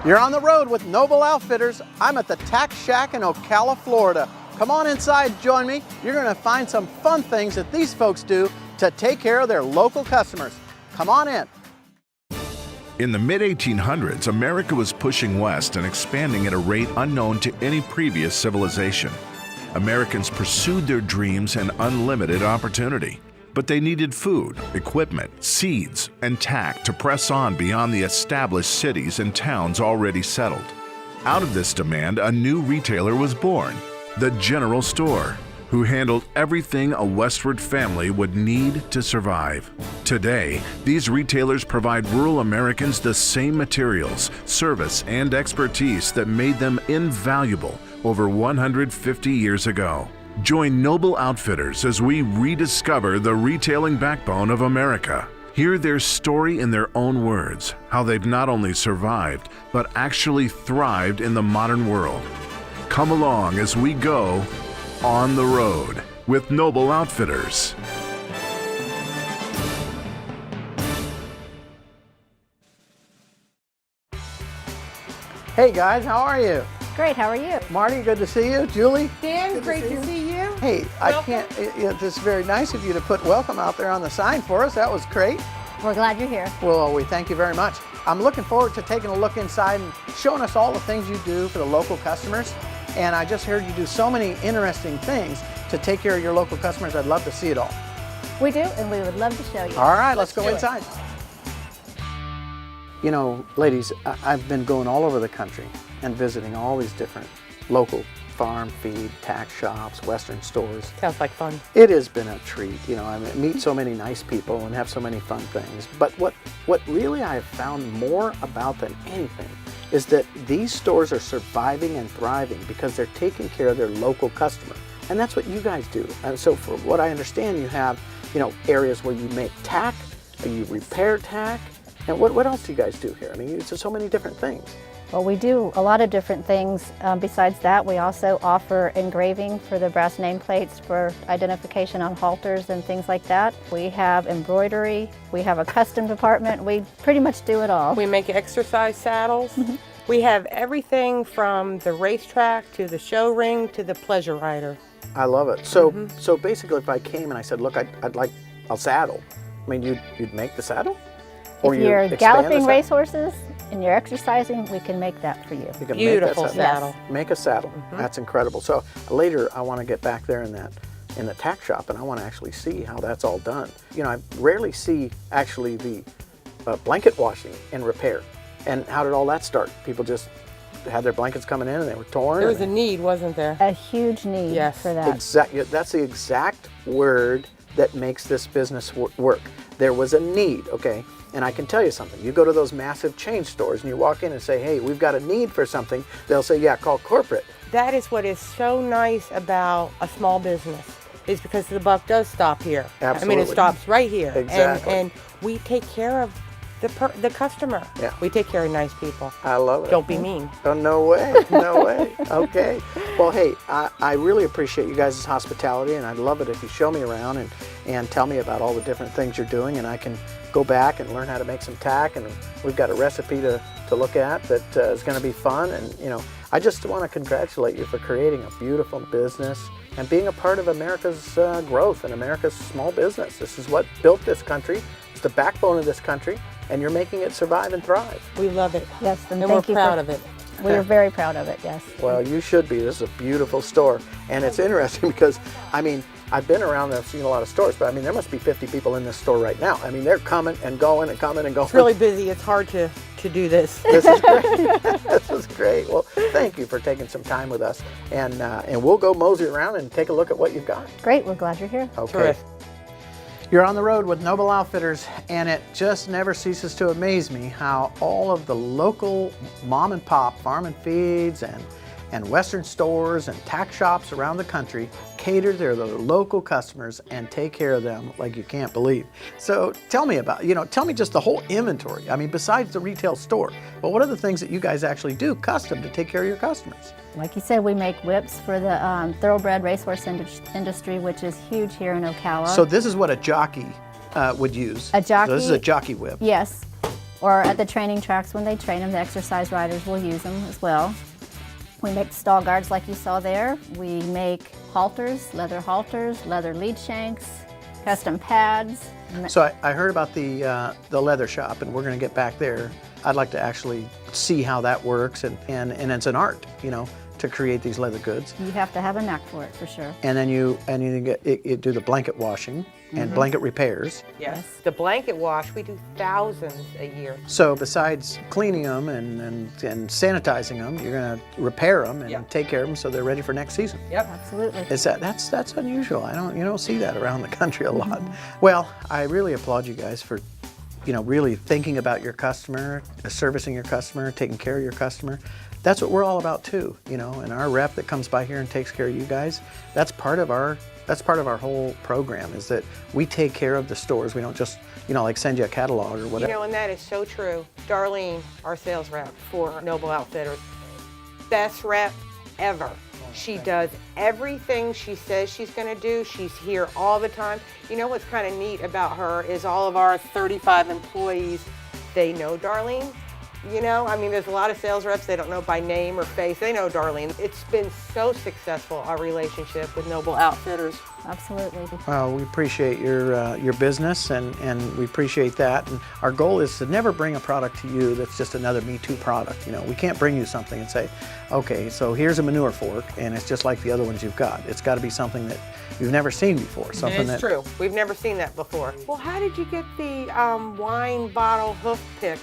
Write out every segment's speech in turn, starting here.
You're on the road with Noble Outfitters. I'm at the Tack Shack in Ocala, Florida. Come on inside, join me. You're gonna find some fun things that these folks do to take care of their local customers. Come on in. In the mid-1800s, America was pushing west and expanding at a rate unknown to any previous civilization. Americans pursued their dreams and unlimited opportunity. But they needed food, equipment, seeds, and tack to press on beyond the established cities and towns already settled. Out of this demand, a new retailer was born, the general store, who handled everything a westward family would need to survive. Today, these retailers provide rural Americans the same materials, service, and expertise that made them invaluable over 150 years ago. Join Noble Outfitters as we rediscover the retailing backbone of America. Hear their story in their own words, how they've not only survived, but actually thrived in the modern world. Come along as we go on the road with Noble Outfitters. Hey guys, how are you? Great, how are you? Marty, good to see you. Julie? Dan, great to see you. Hey, this is very nice of you to put welcome out there on the sign for us. That was great. We're glad you're here. Well, we thank you very much. I'm looking forward to taking a look inside and showing us all the things you do for the local customers. And I just heard you do so many interesting things to take care of your local customers. I'd love to see it all. We do, and we would love to show you. All right, let's go do it. inside. You know, ladies, I've been going all over the country and visiting all these different local farm, feed, tack shops, Western stores. Sounds like fun. It has been a treat. You know, I meet so many nice people and have so many fun things. But what really I have found more about than anything is that these stores are surviving and thriving because they're taking care of their local customer. And that's what you guys do. And so for what I understand, you have, you know, areas where you make tack, or you repair tack. And what else do you guys do here? I mean, there's so many different things. Well, we do a lot of different things. Besides that, we also offer engraving for the brass nameplates for identification on halters and things like that. We have embroidery. We have a custom department. We pretty much do it all. We make exercise saddles. We have everything from the racetrack to the show ring to the pleasure rider. I love it. So so basically, if I came and I said, look, I'd like a saddle, I mean, you'd make the saddle? Or If you're expand the galloping saddle? racehorses and you're exercising, we can make that for you. You can Beautiful make that saddle. Make a saddle. That's incredible. So later, I want to get back there in the tack shop, and I want to actually see how that's all done. You know, I rarely see actually the blanket washing and repair. And how did all that start? People just had their blankets coming in and they were torn. There was a need, wasn't there? A huge need Yes. for that. That's the exact word that makes this business work. There was a need, okay? And I can tell you something. You go to those massive chain stores and you walk in and say, hey, we've got a need for something. They'll say, yeah, call corporate. That is what is so nice about a small business, is because the buck does stop here. I mean, Absolutely. it stops right here. Exactly. And we take care of the customer. Yeah. We take care of nice people. I love it. Don't be mean. Oh, no way, no way. Okay. Well, hey, I really appreciate you guys' hospitality, and I'd love it if you show me around and tell me about all the different things you're doing, and I can go back and learn how to make some tack, and we've got a recipe to look at that is going to be fun. And, you know, I just want to congratulate you for creating a beautiful business and being a part of America's growth and America's small business. This is what built this country. It's the backbone of this country, and you're making it survive and thrive. We love it. Yes, And thank we're you proud of it. We're very proud of it, yes. Well, you should be. This is a beautiful store. And it's interesting because, I mean, I've been around and I've seen a lot of stores, but I mean, there must be 50 people in this store right now. I mean, they're coming and going and coming and going. It's really busy. It's hard to do this. This is great. This is great. Well, thank you for taking some time with us. And we'll go mosey around and take a look at what you've got. Great, we're glad you're here. Okay. Terrific. You're on the road with Noble Outfitters, and it just never ceases to amaze me how all of the local mom and pop farm and feeds and Western stores and tack shops around the country cater to their local customers and take care of them like you can't believe. So tell me tell me just the whole inventory. I mean, besides the retail store, but what are the things that you guys actually do custom to take care of your customers? Like you said, we make whips for the thoroughbred racehorse industry, which is huge here in Ocala. So this is what a jockey would use. A jockey? So this is a jockey whip. Yes. or at the training tracks when they train them, the exercise riders will use them as well. We make stall guards like you saw there. We make halters, leather lead shanks, custom pads. So I heard about the leather shop, and we're going to get back there. I'd like to actually see how that works, and it's an art, you know, to create these leather goods. You have to have a knack for it, for sure. And then you do the blanket washing and blanket repairs. Yes. The blanket wash, we do thousands a year. So besides cleaning them and sanitizing them, you're going to repair them and take care of them so they're ready for next season. Yep. Absolutely. That's unusual. You don't see that around the country a lot. Well, I really applaud you guys for, you know, really thinking about your customer, servicing your customer, taking care of your customer. That's what we're all about too, you know. And our rep that comes by here and takes care of you guys, that's part of our whole program, is that we take care of the stores. We don't just, you know, like send you a catalog or whatever. You know, and that is so true. Darlene, our sales rep for Noble Outfitters, best rep ever. She does everything she says she's going to do. She's here all the time. You know what's kind of neat about her is all of our 35 employees, they know Darlene. You know, I mean, there's a lot of sales reps they don't know by name or face. They know Darlene. It's been so successful, our relationship with Noble Outfitters. Absolutely. Well, we appreciate your business, and we appreciate that. And our goal is to never bring a product to you that's just another Me Too product. You know, we can't bring you something and say, okay, so here's a manure fork, and it's just like the other ones you've got. It's got to be something that you've never seen before. Something It's true. We've never seen that before. Well, how did you get the wine bottle hoof pick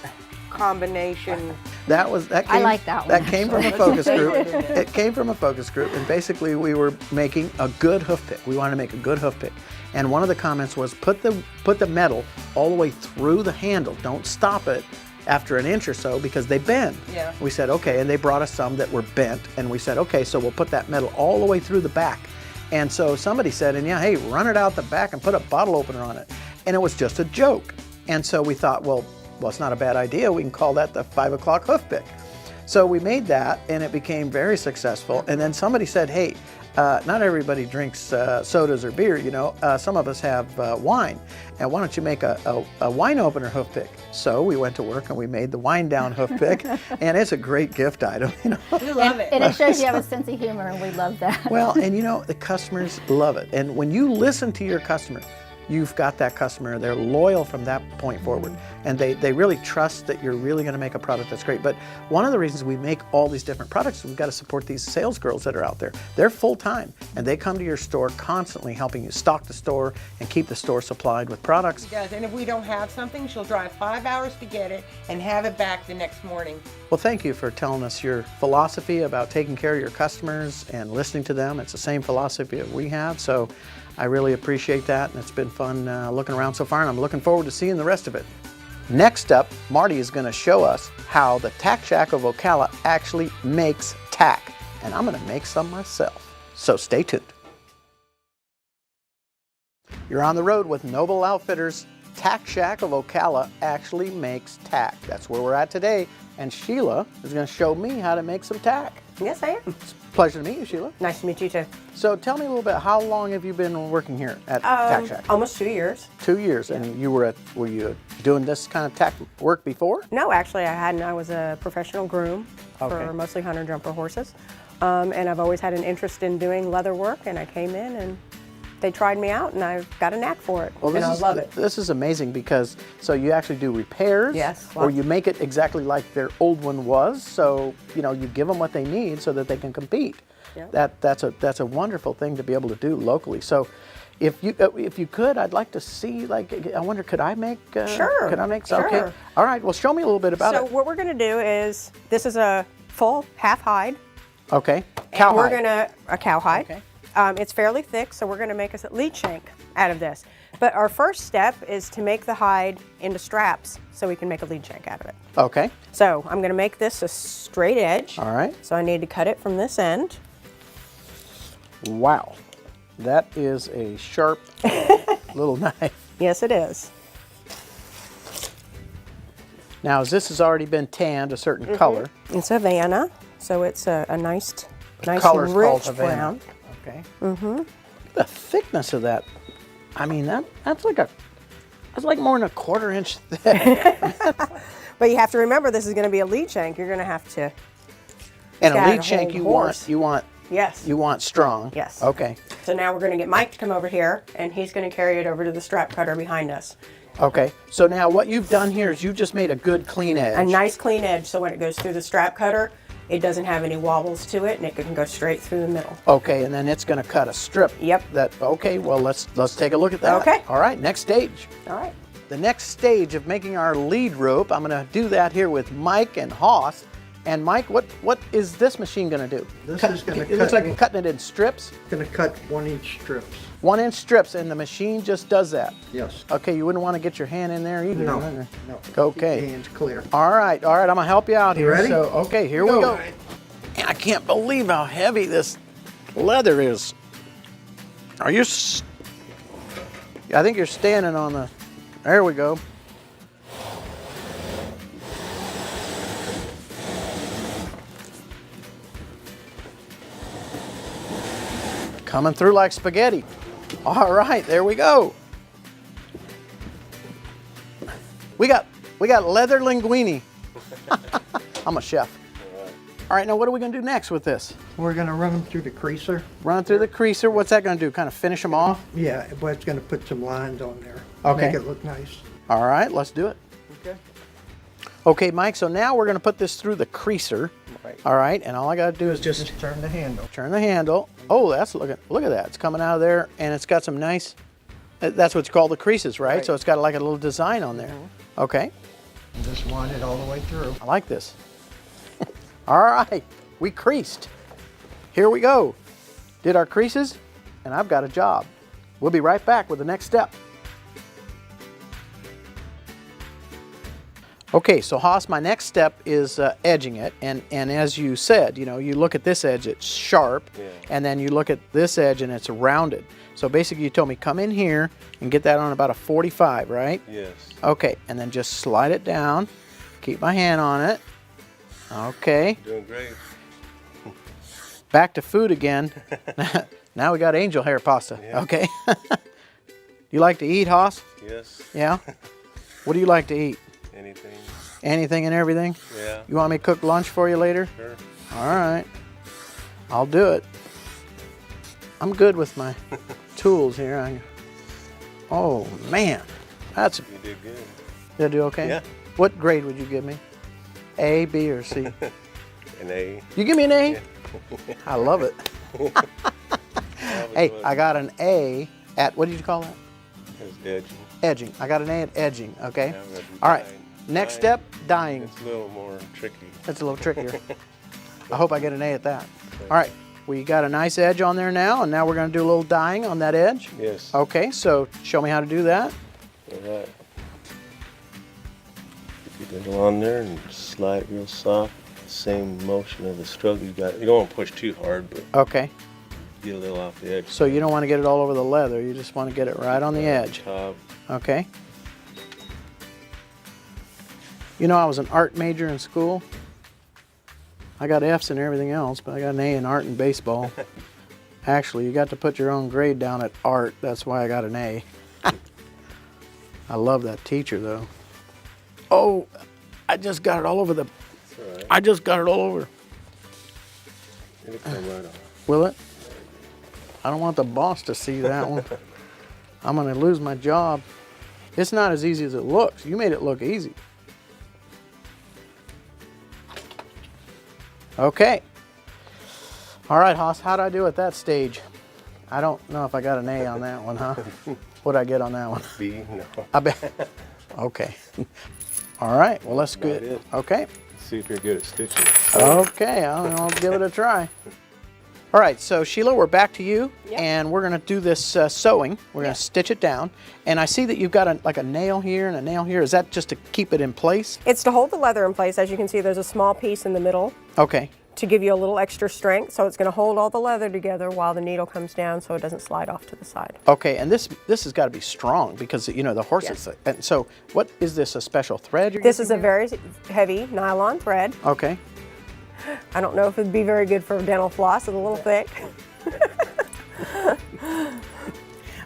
combination? That came, I like that one. That came from a focus group. It came from a focus group, and basically we were making a good hoof pick. We wanted to make a good hoof pick, and one of the comments was put the metal all the way through the handle. Don't stop it after an inch or so because they bend. Yeah. We said okay, and they brought us some that were bent, and we said okay, so we'll put that metal all the way through the back. And so somebody said, and yeah, hey, run it out the back and put a bottle opener on it, and it was just a joke. And so we thought, well, it's not a bad idea. We can call that the 5 o'clock hoof pick. So we made that, and it became very successful. And then somebody said, hey, not everybody drinks sodas or beer, you know. Some of us have wine. And why don't you make a wine opener hoof pick? So we went to work and we made the wine down hoof pick, and it's a great gift item, you know. We love it. And it shows you have a sense of humor, and we love that. Well, and you know, the customers love it. And when you listen to your customer, you've got that customer. They're loyal from that point forward, and they really trust that you're really going to make a product that's great. But one of the reasons we make all these different products is we've got to support these sales girls that are out there. They're full-time, and they come to your store constantly helping you stock the store and keep the store supplied with products. She does, and if we don't have something, she'll drive 5 hours to get it and have it back the next morning. Well, thank you for telling us your philosophy about taking care of your customers and listening to them. It's the same philosophy that we have, so I really appreciate that, and it's been fun looking around so far, and I'm looking forward to seeing the rest of it. Next up, Marty is going to show us how the Tack Shack of Ocala actually makes tack, and I'm going to make some myself. So stay tuned. You're on the road with Noble Outfitters. Tack Shack of Ocala actually makes tack. That's where we're at today, and Sheila is going to show me how to make some tack. Yes, I am. It's a pleasure to meet you, Sheila. Nice to meet you too. So tell me a little bit, how long have you been working here at Tack Shack? Almost 2 years. 2 years, and you were you doing this kind of tack work before? No, actually I hadn't. I was a professional groom for mostly hunter jumper horses. And I've always had an interest in doing leather work, and I came in and they tried me out and I've got a knack for it. Well, and I love it. This is amazing because, so you actually do repairs? Yes. Or you make it exactly like their old one was, so, you know, you give them what they need so that they can compete. Yeah. That's a wonderful thing to be able to do locally. So if you could, I'd like to see, like, I wonder, could I make? Sure. Could I make some? Sure. Okay. All right, well, show me a little bit about So it. what we're gonna do is, this is a full half hide. Okay. And we're gonna, a cowhide. Okay. It's fairly thick, so we're gonna make us a lead shank out of this. But our first step is to make the hide into straps so we can make a lead shank out of it. Okay. So I'm gonna make this a straight edge. All right. So I need to cut it from this end. Wow. That is a sharp little knife. Yes, it is. Now, this has already been tanned a certain color. It's Havana, so it's a nice Color's called rich Havana. brown. Okay. Mm-hmm. The thickness of that, I mean, that's like more than a 1/4 inch thick. But you have to remember, this is going to be a lead shank. You're going to have to. And a gotta lead shank hold you want Yes. you want strong. Yes. Okay. So now we're going to get Mike to come over here, and he's going to carry it over to the strap cutter behind us. Okay. So now what you've done here is you just made a good clean edge. A nice clean edge, so when it goes through the strap cutter, it doesn't have any wobbles to it, and it can go straight through the middle. Okay, and then it's going to cut a strip. Yep. Okay, well let's take a look at that. Okay. All right, next stage. All right. The next stage of making our lead rope, I'm going to do that here with Mike and Hoss. And Mike, what is this machine going to do? This is going to cut. It looks like it's cutting it in strips. Going to cut 1-inch strips. 1-inch strips, and the machine just does that. Yes. Okay, you wouldn't want to get your hand in there either. No. right? No. Okay. Keep your hands clear. All right, I'm going to help you out here. ready? So, okay, here we go. And I can't believe how heavy this leather is. Are you? I think you're standing on the. There we go. Coming through like spaghetti. All right, there we go. We got leather linguine. I'm a chef. All right, now what are we going to do next with this? We're going to run them through the creaser. Run through the creaser. What's that going to do? Kind of finish them off? Yeah, but it's going to put some lines on there. Okay. Make it look nice. All right, let's do it. Okay. Okay, Mike, so now we're going to put this through the creaser. Right. All right, and all I got to do is Just turn the handle. turn the handle. Oh, look at that. It's coming out of there, and it's got some nice, that's what's called the creases, right? Right. So it's got like a little design on there. Okay, And just wind it all the way through. I like this. All right, we creased. Here we go. Did our creases, and I've got a job. We'll be right back with the next step. Okay, so Haas, my next step is edging it, and as you said, you know, you look at this edge, it's sharp, and then you look at this edge and it's rounded. So basically you told me come in here and get that on about a 45, right? Yes. Okay, and then just slide it down, keep my hand on it. Okay, Doing great. back to food again. Now we got angel hair pasta, Yeah. okay? You like to eat, Haas? Yes. Yeah? What do you like to eat? Anything. Anything and everything? Yeah. You want me to cook lunch for you later? Sure. All right. I'll do it. I'm good with my tools here. Oh, man. You did good. Did I do okay? Yeah. What grade would you give me? A, B, or C? An A. You give me an A? Yeah. I love it. Hey, I got an A at, what did you call that? It's edging. Edging. I got an A at edging, okay? Now we're gonna do All right. dyeing. Next Dyeing. step, dyeing. It's a little more tricky. That's a little trickier. I hope I get an A at that. All right, we got a nice edge on there now, and now we're going to do a little dyeing on that edge. Yes. Okay, so show me how to do that. All right. Get it on there and slide it real soft. Same motion of the stroke you got. You don't want to push too hard, but Okay, get a little off the edge. so you don't want to get it all over the leather. You just want to get it right on the edge. Top. Okay. You know, I was an art major in school. I got F's in everything else, but I got an A in art and baseball. Actually, you got to put your own grade down at art. That's why I got an A. I love that teacher, though. Oh, I just got it all over the... It's all right. I just got it all over. It'll come right off. Will it? I don't want the boss to see that one. I'm going to lose my job. It's not as easy as it looks. You made it look easy. Okay. All right, Haas, how'd I do at that stage? I don't know if I got an A on that one, huh? What'd I get on that one? B, no. I bet. Okay. All right, well, that's Not good. it. Okay. See if you're good at stitching. Okay, I'll give it a try. All right, so Sheila, we're back to you, Yep. and we're going to do this sewing. We're going to stitch it down, and I see that you've got like a nail here and a nail here. Is that just to keep it in place? It's to hold the leather in place. As you can see, there's a small piece in the middle Okay. to give you a little extra strength. So it's going to hold all the leather together while the needle comes down so it doesn't slide off to the side. Okay, and this has got to be strong because, you know, the horses. Yes. And so, what is this, a special thread you're This using is a here? very heavy nylon thread. Okay. I don't know if it'd be very good for dental floss. It's a little thick.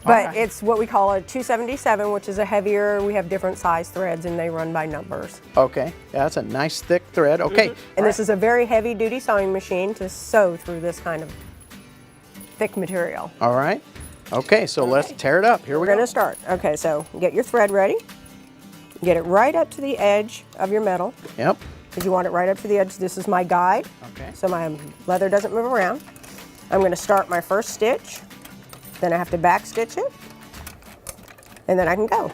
But right. it's what we call a 277, which is a heavier. We have different size threads, and they run by numbers. Okay, yeah, that's a nice thick thread. Okay. And this is a very heavy-duty sewing machine to sew through this kind of thick material. All right. Okay, so let's tear it up. Here we We're go. going to start. Okay, so get your thread ready. Get it right up to the edge of your metal, Yep. because you want it right up to the edge. This is my guide, Okay. so my leather doesn't move around. I'm going to start my first stitch. Then I have to back stitch it, and then I can go.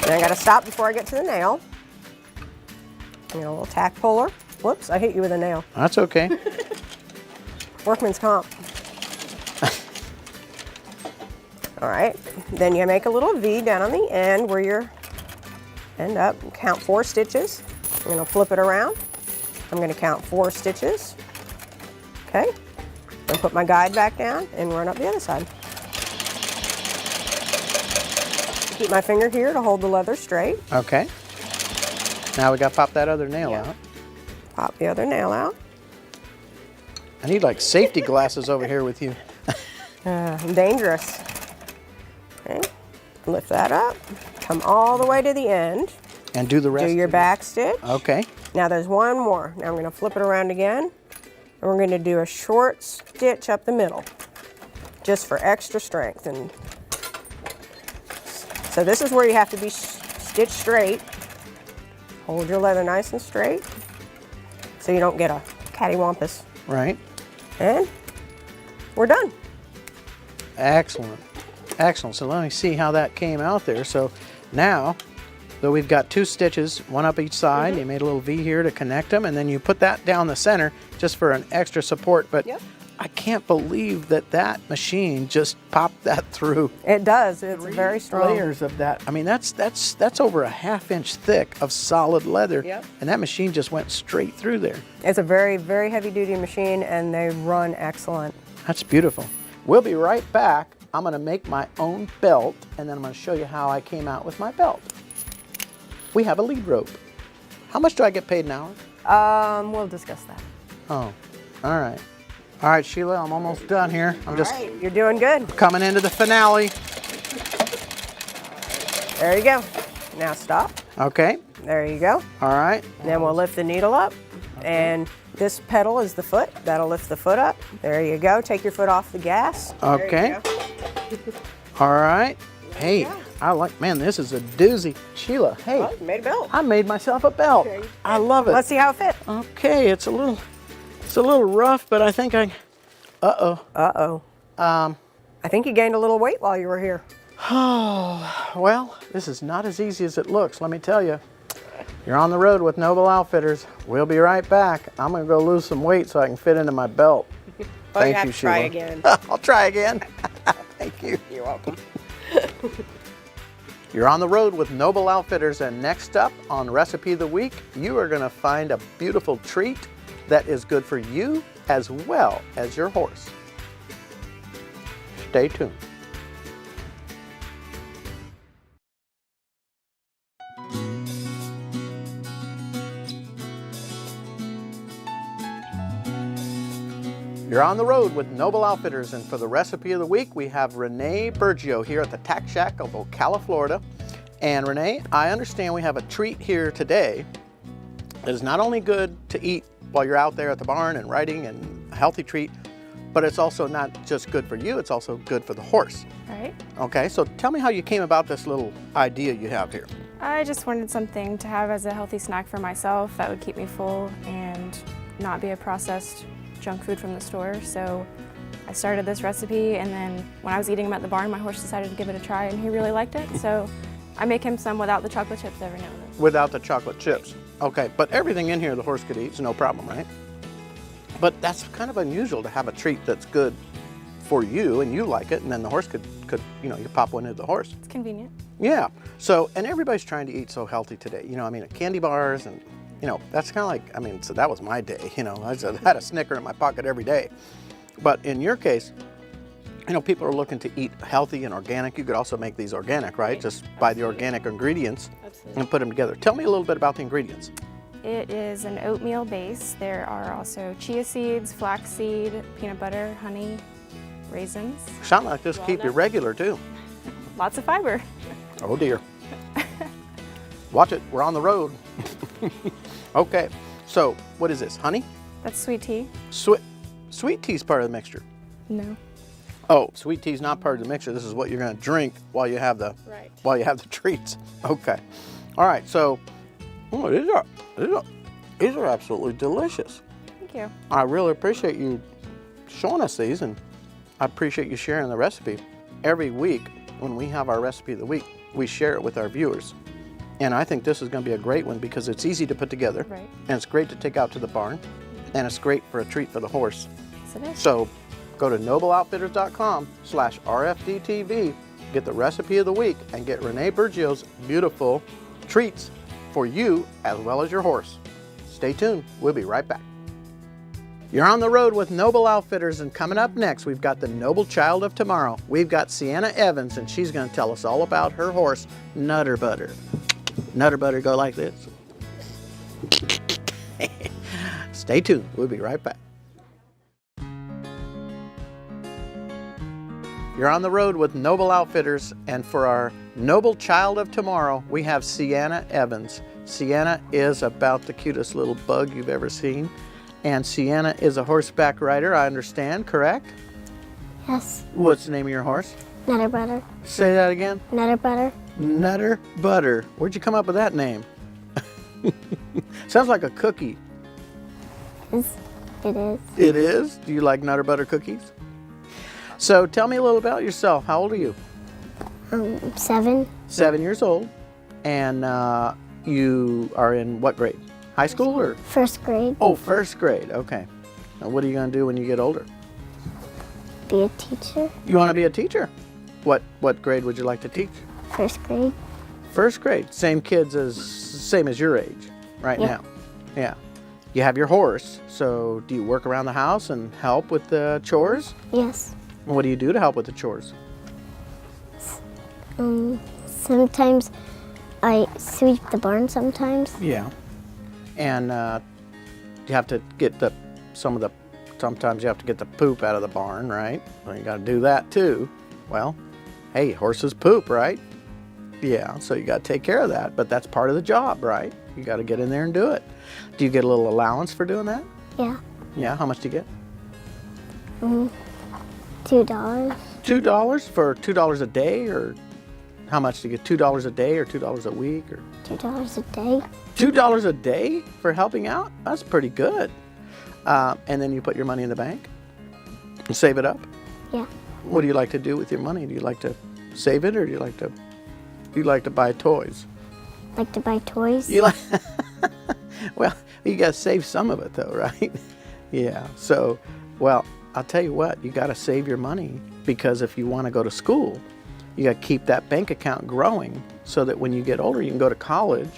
And I got to stop before I get to the nail. And a little tack puller. Whoops, I hit you with a nail. That's okay. Workman's comp. All right, then you make a little V down on the end where you're end up. Count 4 stitches. I'm going to flip it around. I'm going to count 4 stitches. Okay, and put my guide back down and run up the other side. Keep my finger here to hold the leather straight. Okay. Now we got to pop that other nail out. Pop the other nail out. I need like safety glasses over here with you. Dangerous. Okay, lift that up. Come all the way to the end. And do the rest. Do your back stitch. Okay. Now there's one more. Now I'm going to flip it around again. And we're going to do a short stitch up the middle, just for extra strength. And so this is where you have to be stitched straight. Hold your leather nice and straight, so you don't get a cattywampus. Right. And we're done. Excellent. Excellent. So let me see how that came out there. So now, though we've got 2 stitches, one up each side, you made a little V here to connect them, and then you put that down the center just for an extra support. But Yep. I can't believe that that machine just popped that through. It does. It's very strong. Layers of that. I mean, that's over a 1/2 inch thick of solid leather. Yep. And that machine just went straight through there. It's a very, very heavy-duty machine, and they run excellent. That's beautiful. We'll be right back. I'm going to make my own belt, and then I'm going to show you how I came out with my belt. We have a lead rope. How much do I get paid an hour? We'll discuss that. Oh, all right. All right, Sheila, I'm almost done here. I'm just All right, you're doing good. coming into the finale. There you go. Now stop. Okay, There you go. all right. Then we'll lift the needle up, and this pedal is the foot. That'll lift the foot up. There you go. Take your foot off the gas. There you Okay. go. All right. Hey, I like, man, this is a doozy. Sheila, hey, Well, you made a belt. I made myself a belt. Okay. I love it. Let's see how it fits. Okay, it's a little rough, but I think I, Uh-oh. I think you gained a little weight while you were here. well, this is not as easy as it looks, let me tell you. You're on the road with Noble Outfitters. We'll be right back. I'm gonna go lose some weight so I can fit into my belt. Well, you Thank have you, to try Sheila. again. I'll try again. Thank you. You're welcome. You're on the road with Noble Outfitters, and next up on Recipe of the Week, you are gonna find a beautiful treat that is good for you as well as your horse. Stay tuned. You're on the road with Noble Outfitters, and for the Recipe of the Week, we have Renee Bergio here at the Tack Shack of Ocala, Florida. And Renee, I understand we have a treat here today that is not only good to eat while you're out there at the barn and riding, and a healthy treat, but it's also not just good for you, it's also good for the horse. Right. Okay, so tell me how you came about this little idea you have here. I just wanted something to have as a healthy snack for myself that would keep me full and not be a processed junk food from the store. So I started this recipe, and then when I was eating them at the barn, my horse decided to give it a try, and he really liked it. So I make him some without the chocolate chips every now and then. Without the chocolate chips. Okay, but everything in here the horse could eat, so no problem, right? But that's kind of unusual to have a treat that's good for you and you like it, and then the horse could you know, you pop one into the horse. It's convenient. Yeah, so, and everybody's trying to eat so healthy today. You know, I mean, candy bars and, you know, that's kind of like, I mean, so that was my day, you know. I had a Snicker in my pocket every day. But in your case, you know, people are looking to eat healthy and organic. You could also make these organic, right? Just buy the organic ingredients and put them together. Tell me a little bit about the ingredients. It is an oatmeal base. There are also chia seeds, flaxseed, peanut butter, honey, raisins. Sound like this keep you regular too. Lots of fiber. Oh dear. Watch it, we're on the road. Okay, so what is this, honey? That's sweet tea. Sweet tea's part of the mixture. No. Oh, sweet tea's not part of the mixture. This is what you're gonna drink while you have the treats. Okay. All right, so these are absolutely delicious. Thank you. I really appreciate you showing us these, and I appreciate you sharing the recipe. Every week when we have our recipe of the week, we share it with our viewers. And I think this is going to be a great one because it's easy to put together, Right. and it's great to take out to the barn, and it's great for a treat for the horse. Yes, it is. So go to nobleoutfitters.com/RFDTV, get the recipe of the week, and get Renee Bergio's beautiful treats for you as well as your horse. Stay tuned, we'll be right back. You're on the road with Noble Outfitters, and coming up next, we've got the Noble Child of Tomorrow. We've got Sienna Evans, and she's going to tell us all about her horse, Nutter Butter. Nutter Butter go like this. Stay tuned, we'll be right back. You're on the road with Noble Outfitters, and for our Noble Child of Tomorrow, we have Sienna Evans. Sienna is about the cutest little bug you've ever seen. And Sienna is a horseback rider, I understand, correct? Yes. What's the name of your horse? Nutter butter. Say that again. Nutter butter. Nutter Butter. Where'd you come up with that name? Sounds like a cookie. It is. It is? Do you like Nutter Butter cookies? So tell me a little about yourself. How old are you? 7. 7 years old. And you are in what grade? High school or? First grade. Oh, first grade. Okay. Now what are you going to do when you get older? Be a teacher. You want to be a teacher? What grade would you like to teach? First grade. First grade. Same as your age right Yeah. now. Yeah. You have your horse. So do you work around the house and help with the chores? Yes. What do you do to help with the chores? Sometimes I sweep the barn sometimes. Yeah. And you have to get sometimes you have to get the poop out of the barn, right? Well, you got to do that too. Well, hey, horses poop, right? Yeah, so you got to take care of that, but that's part of the job, right? You got to get in there and do it. Do you get a little allowance for doing that? Yeah. Yeah, how much do you get? $2. $2 for $2 a day, or how much do you get? $2 a day or $2 a week, or $2 a day. $2 a day for helping out? That's pretty good. And then you put your money in the bank and save it up? Yeah. What do you like to do with your money? Do you like to save it, or do you like to buy toys? Like to buy toys. You like well, you got to save some of it though, right? Yeah. So, well, I'll tell you what, you got to save your money, because if you want to go to school, you got to keep that bank account growing so that when you get older, you can go to college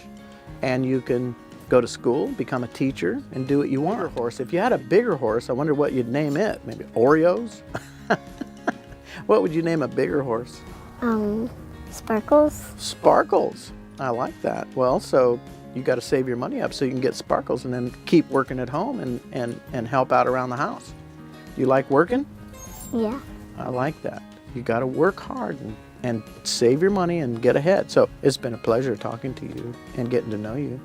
and you can go to school, become a teacher, and do what you want. Horse. If you had a bigger horse, I wonder what you'd name it. Maybe Oreos? What would you name a bigger horse? Sparkles. Sparkles. I like that. Well, so you got to save your money up so you can get Sparkles and then keep working at home and help out around the house. You like working? Yeah. I like that. You got to work hard and save your money and get ahead. So it's been a pleasure talking to you and getting to know you.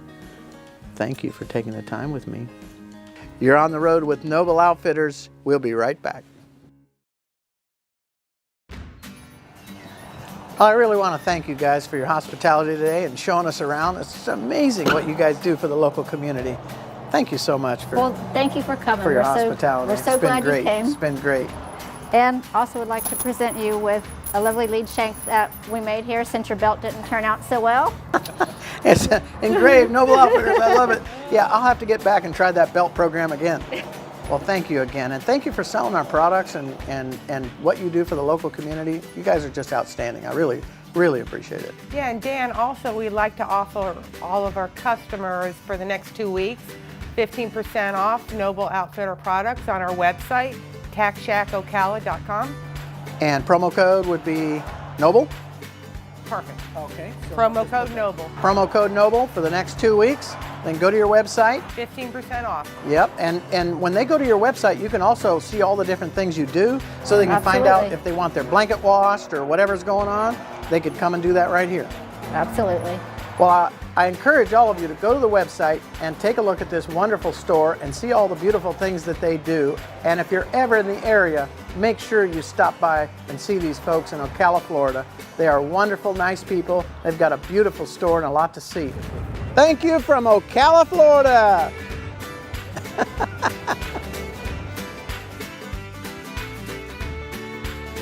Thank you for taking the time with me. You're on the road with Noble Outfitters. We'll be right back. I really want to thank you guys for your hospitality today and showing us around. It's amazing what you guys do for the local community. Thank you so much for Well, thank you for coming. your We're hospitality. We're so It's been glad great. you came. It's been great. And also would like to present you with a lovely lead shank that we made here since your belt didn't turn out so well. It's engraved, Noble Outfitters. I love it. Yeah, I'll have to get back and try that belt program again. Well, thank you again, and thank you for selling our products and what you do for the local community. You guys are just outstanding. I really, really appreciate it. Yeah, and Dan, also we'd like to offer all of our customers for the next 2 weeks 15% off Noble Outfitter products on our website, tackshackocala.com. And promo code would be Noble? Perfect. Okay. Promo code Noble. Promo code Noble for the next 2 weeks. then go to your website. 15% off. Yep, and when they go to your website, you can also see all the different things you do, so they can find out Absolutely. if they want their blanket washed or whatever's going on. They could come and do that right here. Absolutely. Well, I encourage all of you to go to the website and take a look at this wonderful store and see all the beautiful things that they do. And if you're ever in the area, make sure you stop by and see these folks in Ocala, Florida. They are wonderful, nice people. They've got a beautiful store and a lot to see. Thank you from Ocala, Florida.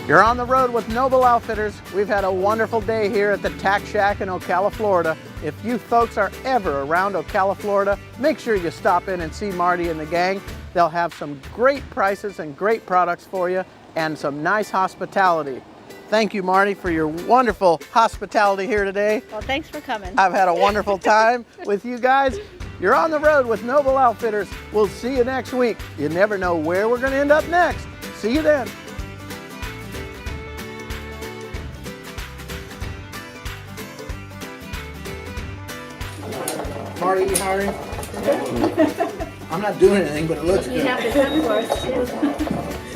You're on the road with Noble Outfitters. We've had a wonderful day here at the Tack Shack in Ocala, Florida. If you folks are ever around Ocala, Florida, make sure you stop in and see Marty and the gang. They'll have some great prices and great products for you and some nice hospitality. Thank you, Marty, for your wonderful hospitality here today. Well, thanks for coming. I've had a wonderful time with you guys. You're on the road with Noble Outfitters. We'll see you next week. You never know where we're going to end up next. See you then. Marty, you hiring? I'm not doing anything, but it looks good. You have to come for us too.